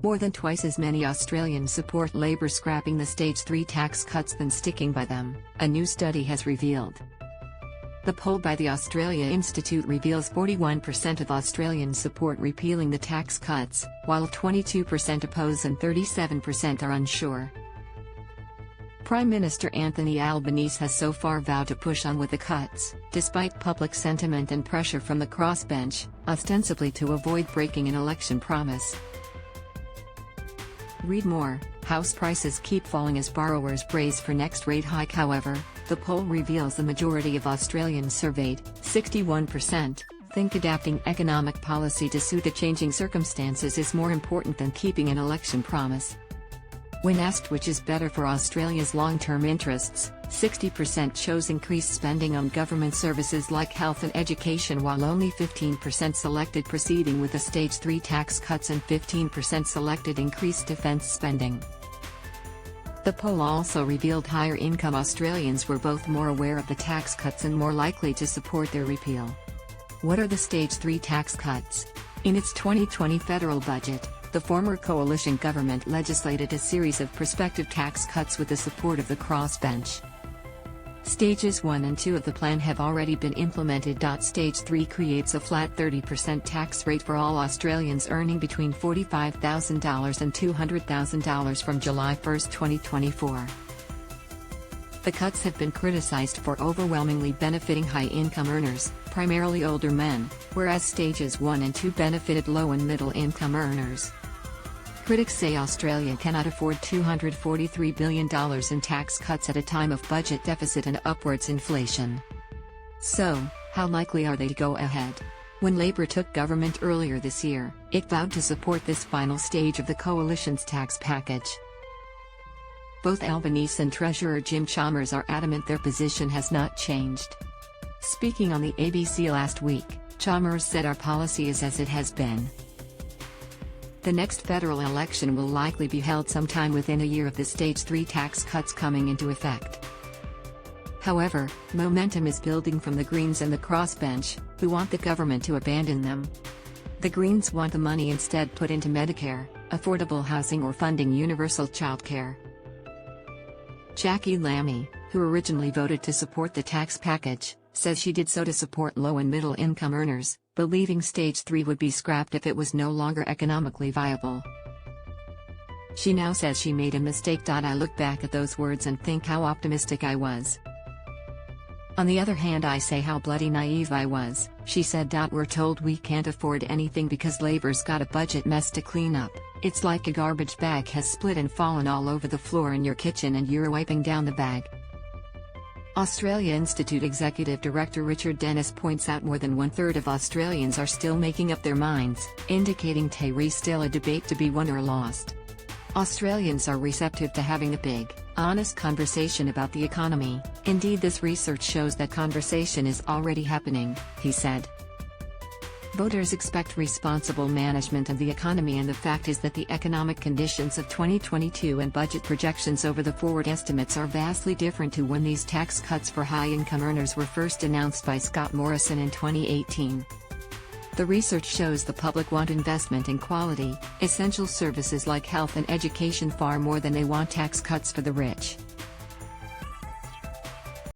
More than twice as many Australians support Labor scrapping the Stage 3 tax cuts than sticking by them, a new study has revealed. The poll by the Australia Institute reveals 41% of Australians support repealing the tax cuts, while 22% oppose and 37% are unsure. Prime Minister Anthony Albanese has so far vowed to push on with the cuts, despite public sentiment and pressure from the crossbench, ostensibly to avoid breaking an election promise. Read more. House prices keep falling as borrowers brace for next rate hike. However, the poll reveals the majority of Australians surveyed, 61%, think adapting economic policy to suit the changing circumstances is more important than keeping an election promise. When asked which is better for Australia's long-term interests, 60% chose increased spending on government services like health and education, while only 15% selected proceeding with the Stage 3 tax cuts and 15% selected increased defence spending. The poll also revealed higher-income Australians were both more aware of the tax cuts and more likely to support their repeal. What are the Stage 3 tax cuts? In its 2020 federal budget, the former coalition government legislated a series of prospective tax cuts with the support of the crossbench. Stages 1 and 2 of the plan have already been implemented. Stage 3 creates a flat 30% tax rate for all Australians earning between $45,000 and $200,000 from July 1, 2024. The cuts have been criticized for overwhelmingly benefiting high-income earners, primarily older men, whereas Stages 1 and 2 benefited low- and middle-income earners. Critics say Australia cannot afford $243 billion in tax cuts at a time of budget deficit and upwards inflation. So, how likely are they to go ahead? When Labor took government earlier this year, it vowed to support this final stage of the coalition's tax package. Both Albanese and Treasurer Jim Chalmers are adamant their position has not changed. Speaking on the ABC last week, Chalmers said our policy is as it has been. The next federal election will likely be held sometime within a year of the Stage 3 tax cuts coming into effect. However, momentum is building from the Greens and the crossbench, who want the government to abandon them. The Greens want the money instead put into Medicare, affordable housing, or funding universal childcare. Jackie Lammy, who originally voted to support the tax package, says she did so to support low and middle income earners, believing Stage 3 would be scrapped if it was no longer economically viable. She now says she made a mistake. I look back at those words and think how optimistic I was. On the other hand, I say how bloody naive I was, she said. We're told we can't afford anything because Labor's got a budget mess to clean up. It's like a garbage bag has split and fallen all over the floor in your kitchen and you're wiping down the bag. Australia Institute Executive Director Richard Dennis points out more than one-third of Australians are still making up their minds, indicating there's still a debate to be won or lost. Australians are receptive to having a big, honest conversation about the economy. Indeed, this research shows that conversation is already happening, he said. Voters expect responsible management of the economy, and the fact is that the economic conditions of 2022 and budget projections over the forward estimates are vastly different to when these tax cuts for high-income earners were first announced by Scott Morrison in 2018. The research shows the public want investment in quality, essential services like health and education far more than they want tax cuts for the rich.